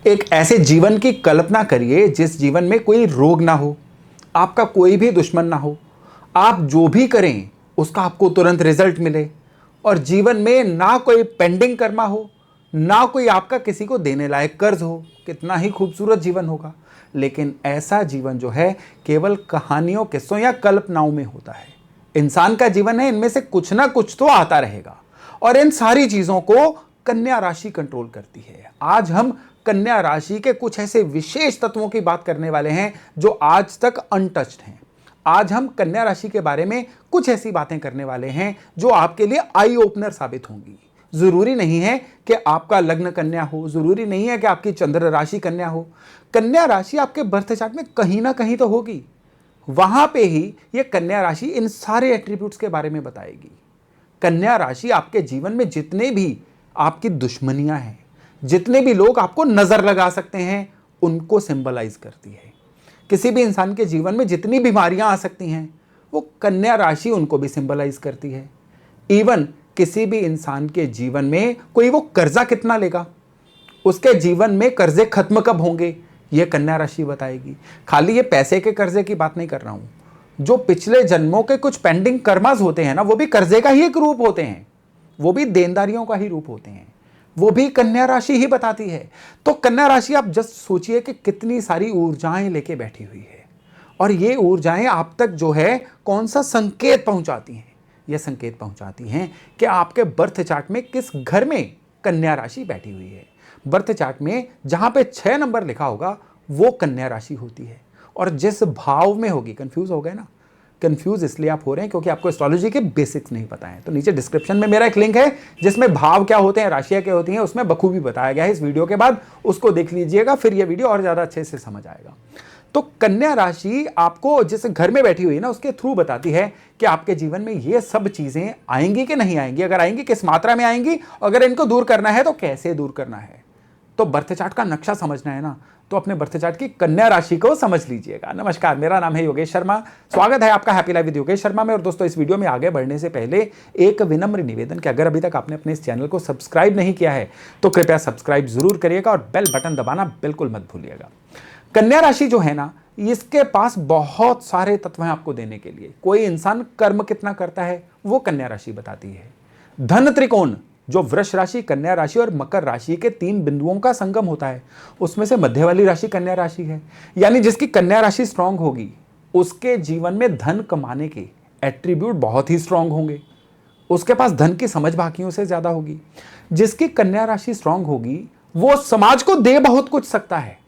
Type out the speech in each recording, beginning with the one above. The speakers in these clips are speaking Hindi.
एक ऐसे जीवन की कल्पना करिए जिस जीवन में कोई रोग ना हो, आपका कोई भी दुश्मन ना हो, आप जो भी करें उसका आपको तुरंत रिजल्ट मिले और जीवन में ना कोई पेंडिंग कर्मा हो, ना कोई आपका किसी को देने लायक कर्ज हो। कितना ही खूबसूरत जीवन होगा। लेकिन ऐसा जीवन जो है केवल कहानियों, किस्सों या कल्पनाओं में होता है। इंसान का जीवन है, इनमें से कुछ ना कुछ तो आता रहेगा और इन सारी चीजों को कन्या राशि कंट्रोल करती है। आज हम कन्या राशि के कुछ ऐसे विशेष तत्वों की बात करने वाले हैं जो आज तक अनटच्ड हैं। आज हम कन्या राशि के बारे में कुछ ऐसी बातें करने वाले हैं जो आपके लिए आई ओपनर साबित होंगी। जरूरी नहीं है कि आपका लग्न कन्या हो, जरूरी नहीं है कि आपकी चंद्र राशि कन्या हो। कन्या राशि आपके बर्थ चार्ट में कहीं ना कहीं तो होगी। वहां पे ही यह कन्या राशि इन सारे एट्रीब्यूट्स के बारे में बताएगी। कन्या राशि आपके जीवन में जितने भी आपकी दुश्मनियां हैं, जितने भी लोग आपको नजर लगा सकते हैं, उनको सिंबलाइज करती है। किसी भी इंसान के जीवन में जितनी बीमारियां आ सकती हैं, वो कन्या राशि उनको भी सिंबलाइज करती है। इवन किसी भी इंसान के जीवन में कोई वो कर्जा कितना लेगा, उसके जीवन में कर्जे खत्म कब होंगे, ये कन्या राशि बताएगी। खाली ये पैसे के कर्जे की बात नहीं कर रहा हूं। जो पिछले जन्मों के कुछ पेंडिंग कर्मास होते हैं ना, वो भी कर्जे का ही एक रूप होते हैं, वो भी देनदारियों का ही रूप होते हैं, वो भी कन्या राशि ही बताती है। तो कन्या राशि आप जस्ट सोचिए कि कितनी सारी ऊर्जाएं लेके बैठी हुई है और ये ऊर्जाएं आप तक जो है कौन सा संकेत पहुंचाती हैं। ये संकेत पहुंचाती हैं कि आपके बर्थ चार्ट में किस घर में कन्या राशि बैठी हुई है। बर्थ चार्ट में जहां पे 6 नंबर लिखा होगा वो कन्या राशि होती है और जिस भाव में होगी। कंफ्यूज हो गए ना? कंफ्यूज इसलिए आप हो रहे हैं क्योंकि आपको एस्ट्रोलॉजी के बेसिक्स नहीं पता है। तो नीचे डिस्क्रिप्शन में मेरा एक लिंक है जिसमें भाव क्या होते हैं, राशियां क्या होती हैं, उसमें बखूबी बताया गया है। इस वीडियो के बाद उसको देख लीजिएगा, फिर यह वीडियो और ज्यादा अच्छे से समझ आएगा। तो कन्या राशि आपको जिस घर में बैठी हुई है ना, उसके थ्रू बताती है कि आपके जीवन में ये सब चीजें आएंगी कि नहीं आएंगी, अगर आएंगी किस मात्रा में आएंगी, अगर इनको दूर करना है तो कैसे दूर करना है। तो बर्थ चार्ट का नक्शा समझना है ना, तो अपने बर्थ चार्ट की कन्या राशि को समझ लीजिएगा। नमस्कार, मेरा नाम है योगेश शर्मा। स्वागत है आपका happy life with Yogesh Sharma में। और दोस्तों, इस वीडियो में आगे बढ़ने से पहले एक विनम्र निवेदन कि अगर अभी तक आपने अपने इस चैनल को सब्सक्राइब नहीं किया है तो कृपया सब्सक्राइब जरूर करिएगा और बेल बटन दबाना बिल्कुल मत भूलिएगा। कन्या राशि जो है ना, इसके पास बहुत सारे तत्व हैं आपको देने के लिए। कोई इंसान कर्म कितना करता है वो कन्या राशि बताती है। धन त्रिकोण जो वृष राशि, कन्या राशि और मकर राशि के 3 बिंदुओं का संगम होता है, उसमें से मध्य वाली राशि कन्या राशि है। यानी जिसकी कन्या राशि स्ट्रांग होगी उसके जीवन में धन कमाने के एट्रीब्यूट बहुत ही स्ट्रांग होंगे। उसके पास धन की समझ बाकियों से ज्यादा होगी। जिसकी कन्या राशि स्ट्रांग होगी वो समाज को दे बहुत कुछ सकता है।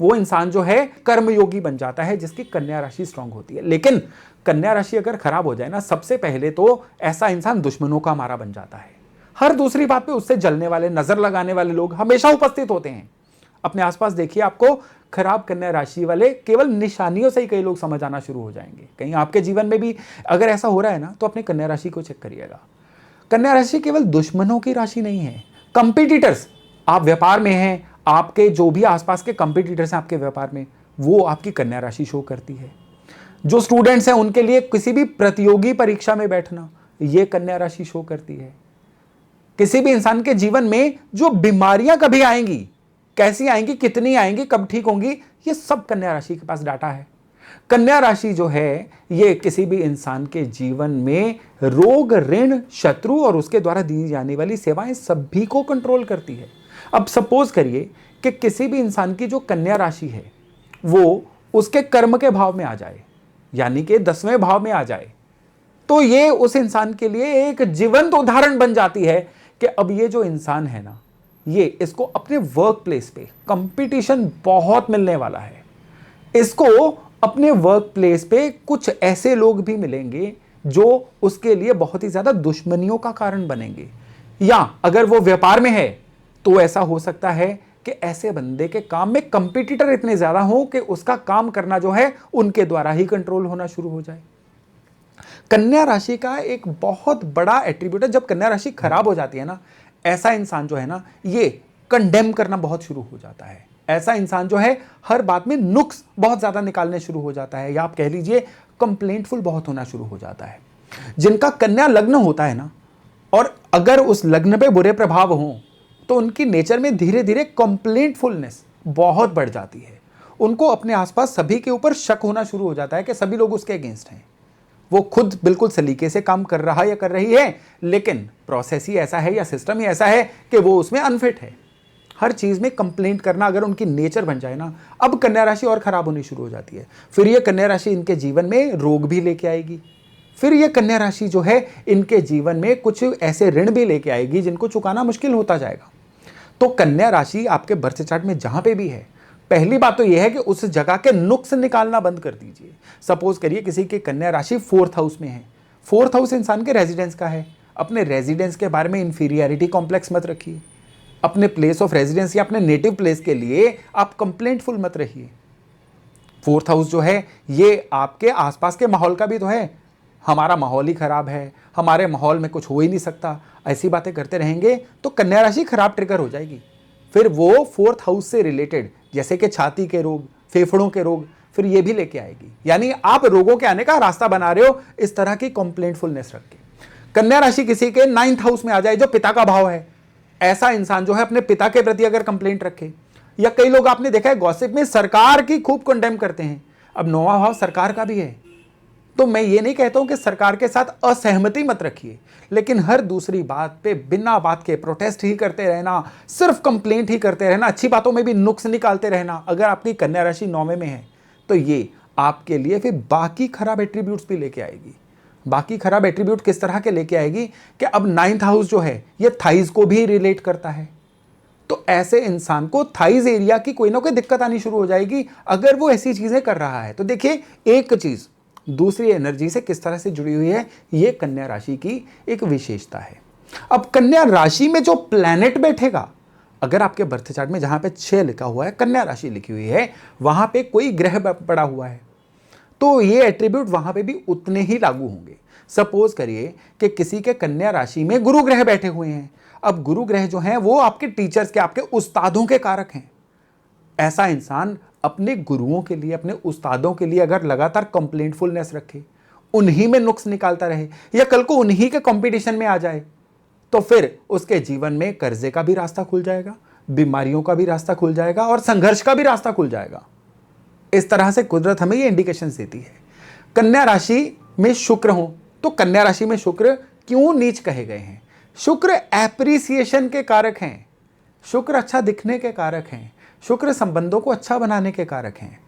वो इंसान जो है कर्मयोगी बन जाता है जिसकी कन्या राशि स्ट्रांग होती है। लेकिन कन्या राशि अगर खराब हो जाए ना, सबसे पहले तो ऐसा इंसान दुश्मनों का मारा बन जाता है। हर दूसरी बात पे उससे जलने वाले, नजर लगाने वाले लोग हमेशा उपस्थित होते हैं। अपने आसपास देखिए, आपको खराब कन्या राशि वाले केवल निशानियों से ही कई लोग समझ आना शुरू हो जाएंगे। कहीं आपके जीवन में भी अगर ऐसा हो रहा है ना, तो अपने कन्या राशि को चेक करिएगा। कन्या राशि केवल दुश्मनों की राशि नहीं है। कंपटीटर्स, आप व्यापार में हैं, आपके जो भी आसपास के कंपटीटर्स हैं आपके व्यापार में, वो आपकी कन्या राशि शो करती है। जो स्टूडेंट्स हैं उनके लिए किसी भी प्रतियोगी परीक्षा में बैठना, ये कन्या राशि शो करती है। किसी भी इंसान के जीवन में जो बीमारियां कभी आएंगी, कैसी आएंगी, कितनी आएंगी, कब ठीक होंगी, ये सब कन्या राशि के पास डाटा है। कन्या राशि जो है ये किसी भी इंसान के जीवन में रोग, ऋण, शत्रु और उसके द्वारा दी जाने वाली सेवाएं सभी को कंट्रोल करती है। अब सपोज करिए कि किसी भी इंसान की जो कन्या राशि है वो उसके कर्म के भाव में आ जाए, यानी कि 10वें भाव में आ जाए, तो ये उस इंसान के लिए एक जीवंत उदाहरण बन जाती है कि अब ये जो इंसान है ना, ये इसको अपने वर्क प्लेस पे कंपटीशन बहुत मिलने वाला है। इसको अपने वर्क प्लेस पे कुछ ऐसे लोग भी मिलेंगे जो उसके लिए बहुत ही ज्यादा दुश्मनियों का कारण बनेंगे। या अगर वो व्यापार में है तो ऐसा हो सकता है कि ऐसे बंदे के काम में कंपटीटर इतने ज्यादा हो कि उसका काम करना जो है उनके द्वारा ही कंट्रोल होना शुरू हो जाए। कन्या राशि का एक बहुत बड़ा एट्रीब्यूट है, जब कन्या राशि खराब हो जाती है ना, ऐसा इंसान जो है ना, ये कंडेम करना बहुत शुरू हो जाता है। ऐसा इंसान जो है हर बात में नुक्स बहुत ज्यादा निकालने शुरू हो जाता है, या आप कह लीजिए कंप्लेंटफुल बहुत होना शुरू हो जाता है। जिनका कन्या लग्न होता है ना, और अगर उस लग्न पे बुरे प्रभाव हों तो उनकी नेचर में धीरे धीरे कंप्लेंटफुलनेस बहुत बढ़ जाती है। उनको अपने आसपास सभी के ऊपर शक होना शुरू हो जाता है कि सभी लोग उसके अगेंस्ट हैं। वो खुद बिल्कुल सलीके से काम कर रहा या कर रही है, लेकिन प्रोसेस ही ऐसा है या सिस्टम ही ऐसा है कि वो उसमें अनफिट है। हर चीज में कंप्लेंट करना अगर उनकी नेचर बन जाए ना, अब कन्या राशि और खराब होनी शुरू हो जाती है। फिर ये कन्या राशि इनके जीवन में रोग भी लेके आएगी। फिर ये कन्या राशि जो है इनके जीवन में कुछ ऐसे ऋण भी लेके आएगी जिनको चुकाना मुश्किल होता जाएगा। तो कन्या राशि आपके बर्थ चार्ट में जहां पे भी है, पहली बात तो यह है कि उस जगह के नुक्स निकालना बंद कर दीजिए। सपोज करिए किसी की कन्या राशि 4th हाउस में है। 4th हाउस इंसान के रेजिडेंस का है। अपने रेजिडेंस के बारे में इंफीरियरिटी कॉम्प्लेक्स मत रखिए। अपने प्लेस ऑफ रेजिडेंस या अपने नेटिव प्लेस के लिए आप कंप्लेंटफुल मत रहिए। 4th हाउस जो है ये आपके आसपास के माहौल का भी तो है। हमारा माहौल ही खराब है, हमारे माहौल में कुछ हो ही नहीं सकता, ऐसी बातें करते रहेंगे तो कन्या राशि खराब ट्रिगर हो जाएगी। फिर वो 4th हाउस से रिलेटेड जैसे कि छाती के रोग, फेफड़ों के रोग, फिर ये भी लेके आएगी। यानी आप रोगों के आने का रास्ता बना रहे हो इस तरह की कंप्लेंटफुलनेस रख के। कन्या राशि किसी के 9th हाउस में आ जाए जो पिता का भाव है, ऐसा इंसान जो है अपने पिता के प्रति अगर कंप्लेंट रखे, या कई लोग आपने देखा है गॉसिप में सरकार की खूब कंडेम करते हैं। अब 9वां भाव सरकार का भी है, तो मैं ये नहीं कहता हूं कि सरकार के साथ असहमति मत रखिए, लेकिन हर दूसरी बात पे बिना बात के प्रोटेस्ट ही करते रहना, सिर्फ कंप्लेंट ही करते रहना, अच्छी बातों में भी नुक्स निकालते रहना, अगर आपकी कन्या राशि 9वें में है तो ये आपके लिए फिर बाकी खराब एट्रीब्यूट्स भी लेके आएगी। बाकी खराब एट्रीब्यूट किस तरह के लेके आएगी कि अब 9th हाउस जो है ये थाइज को भी रिलेट करता है। तो ऐसे इंसान को थाइज एरिया की कोई ना कोई दिक्कत आनी शुरू हो जाएगी अगर वो ऐसी चीजें कर रहा है। तो देखिए, एक चीज दूसरी एनर्जी से किस तरह से जुड़ी हुई है, ये कन्या राशि की एक विशेषता है। अब कन्या राशि में जो प्लैनेट बैठेगा, अगर आपके बर्थ चार्ट में जहां पे 6 लिखा हुआ है, कन्या राशि लिखी हुई है, वहां पे कोई ग्रह पड़ा हुआ है, तो ये एट्रीब्यूट वहां पे भी उतने ही लागू होंगे। सपोज करिए कि किसी के कन्या राशि में गुरु ग्रह बैठे हुए हैं। अब गुरु ग्रह जो हैं वो आपके टीचर्स के, आपके उस्तादों के कारक हैं। ऐसा इंसान अपने गुरुओं के लिए, अपने उस्तादों के लिए अगर लगातार कंप्लेंटफुलनेस रखे, उन्हीं में नुक्स निकालता रहे, या कल को उन्हीं के कंपटीशन में आ जाए, तो फिर उसके जीवन में कर्जे का भी रास्ता खुल जाएगा, बीमारियों का भी रास्ता खुल जाएगा और संघर्ष का भी रास्ता खुल जाएगा। इस तरह से कुदरत हमें ये इंडिकेशन देती है। कन्या राशि में शुक्र हो, तो कन्या राशि में शुक्र क्यों नीच कहे गए हैं? शुक्र एप्रिसिएशन के कारक हैं, शुक्र अच्छा दिखने के कारक हैं, शुक्र संबंधों को अच्छा बनाने के कारक हैं।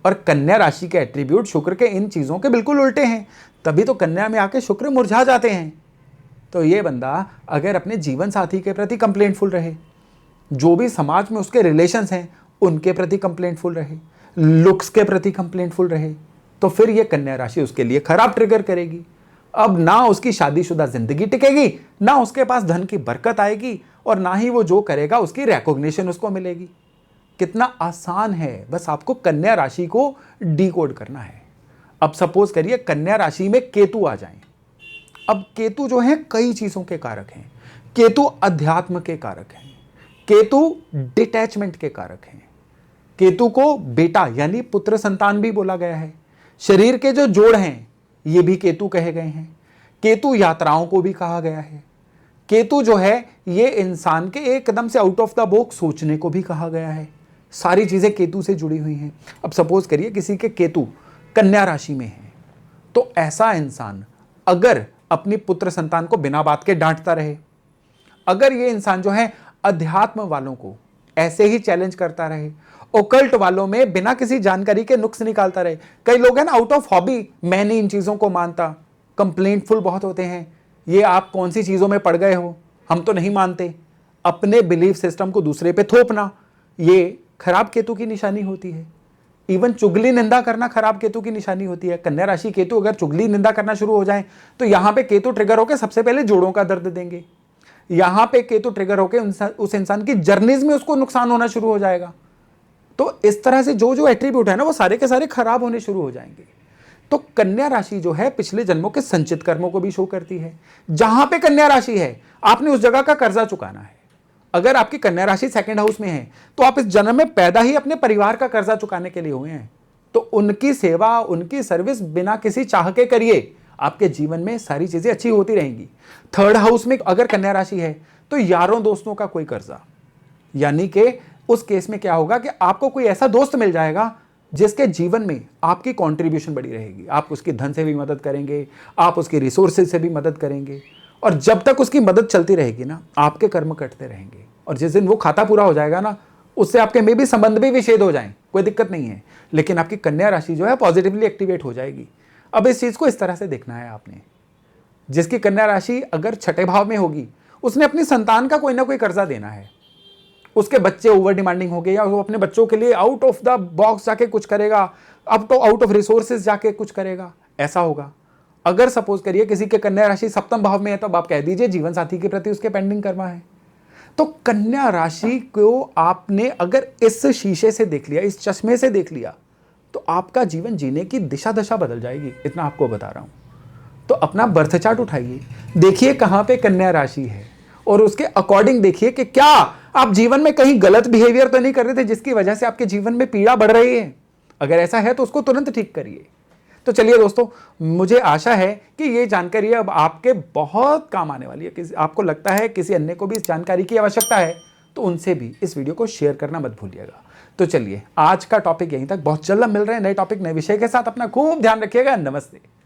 और कन्या राशि के एट्रीब्यूट शुक्र के इन चीजों के बिल्कुल उल्टे हैं, तभी तो कन्या में आके शुक्र मुरझा जाते हैं। तो ये बंदा अगर अपने जीवन साथी के प्रति कंप्लेंटफुल रहे, जो भी समाज में उसके रिलेशंस हैं उनके प्रति कंप्लेंटफुल रहे, लुक्स के प्रति कंप्लेंटफुल रहे, तो फिर ये कन्या राशि उसके लिए खराब ट्रिगर करेगी। अब ना उसकी शादीशुदा जिंदगी टिकेगी, ना उसके पास धन की बरकत आएगी, और ना ही वो जो करेगा उसकी रिकॉग्निशन उसको मिलेगी। कितना आसान है, बस आपको कन्या राशि को डिकोड करना है। अब सपोज करिए कन्या राशि में केतु आ जाएं। अब केतु जो है कई चीजों के कारक हैं। केतु अध्यात्म के कारक हैं, केतु डिटैचमेंट के कारक हैं, केतु को बेटा यानी पुत्र संतान भी बोला गया है। शरीर के जो जोड़ हैं ये भी केतु कहे गए हैं। केतु यात्राओं को भी कहा गया है। केतु जो है ये इंसान के एकदम से आउट ऑफ द बॉक्स सोचने को भी कहा गया है। सारी चीजें केतु से जुड़ी हुई हैं। अब सपोज करिए किसी के केतु कन्या राशि में है, तो ऐसा इंसान अगर अपनी पुत्र संतान को बिना बात के डांटता रहे, अगर ये इंसान जो है अध्यात्म वालों को ऐसे ही चैलेंज करता रहे, ओकल्ट वालों में बिना किसी जानकारी के नुक्स निकालता रहे। कई लोग हैं ना आउट ऑफ हॉबी, मैं नहीं इन चीजों को मानता, कंप्लेंटफुल बहुत होते हैं, ये आप कौन सी चीजों में पड़ गए हो, हम तो नहीं मानते। अपने बिलीफ सिस्टम को दूसरे पे थोपना, ये खराब केतु की निशानी होती है। इवन चुगली निंदा करना खराब केतु की निशानी होती है। कन्या राशि केतु अगर चुगली निंदा करना शुरू हो जाए तो यहां पे केतु ट्रिगर होकर सबसे पहले जोड़ों का दर्द देंगे। यहां पे केतु ट्रिगर होकर उस इंसान की जर्नीज में उसको नुकसान होना शुरू हो जाएगा। तो इस तरह से जो जो एट्रीब्यूट है ना वो सारे के सारे खराब होने शुरू हो जाएंगे। तो कन्या राशि जो है पिछले जन्मों के संचित कर्मों को भी शो करती है। जहां पे कन्या राशि है आपने उस जगह का कर्जा चुकाना है। अगर आपकी कन्या राशि 2nd हाउस में है तो आप इस जन्म में पैदा ही अपने परिवार का कर्जा चुकाने के लिए हुए हैं। तो उनकी सेवा, उनकी सर्विस बिना किसी चाह के करिए, आपके जीवन में सारी चीजें अच्छी होती रहेंगी। 3rd हाउस में अगर कन्या राशि है तो यारों दोस्तों का कोई कर्जा, यानी कि उस केस में क्या होगा कि आपको कोई ऐसा दोस्त मिल जाएगा जिसके जीवन में आपकी कंट्रीब्यूशन बड़ी रहेगी। आप उसकी धन से भी मदद करेंगे, आप उसकी रिसोर्सेज से भी मदद करेंगे, और जब तक उसकी मदद चलती रहेगी ना, आपके कर्म कटते रहेंगे। और जिस दिन वो खाता पूरा हो जाएगा ना, उससे आपके में भी संबंध भी विच्छेद हो जाएं, कोई दिक्कत नहीं है, लेकिन आपकी कन्या राशि जो है पॉजिटिवली एक्टिवेट हो जाएगी। अब इस चीज को इस तरह से देखना है आपने, जिसकी कन्या राशि अगर छठे भाव में होगी, उसने अपनी संतान का कोई ना कोई कर्जा देना है। उसके बच्चे ओवर डिमांडिंग हो गए, या वो अपने बच्चों के लिए आउट ऑफ द बॉक्स जाके कुछ करेगा, अब तो आउट ऑफ रिसोर्सेज जाके कुछ करेगा, ऐसा होगा। अगर सपोज करिए किसी के कन्या राशि सप्तम भाव में है, तो आप कह दीजिए जीवन साथी के प्रति उसके पेंडिंग कर्मा है। तो कन्या राशि को आपने अगर इस शीशे से देख लिया, इस चश्मे से देख लिया, तो आपका जीवन जीने की दिशा दशा बदल जाएगी, इतना आपको बता रहा हूं। तो अपना बर्थ चार्ट उठाइए, देखिए कहां पे कन्या राशि है, और उसके अकॉर्डिंग देखिए कि क्या आप जीवन में कहीं गलत बिहेवियर तो नहीं कर रहे थे जिसकी वजह से आपके जीवन में पीड़ा बढ़ रही है। अगर ऐसा है तो उसको तुरंत ठीक करिए। तो चलिए दोस्तों, मुझे आशा है कि ये जानकारी अब आपके बहुत काम आने वाली है। किसी आपको लगता है किसी अन्य को भी इस जानकारी की आवश्यकता है, तो उनसे भी इस वीडियो को शेयर करना मत भूलिएगा। तो चलिए, आज का टॉपिक यहीं तक, बहुत जल्द मिल रहे हैं नए टॉपिक नए विषय के साथ। अपना खूब ध्यान रखिएगा। नमस्ते।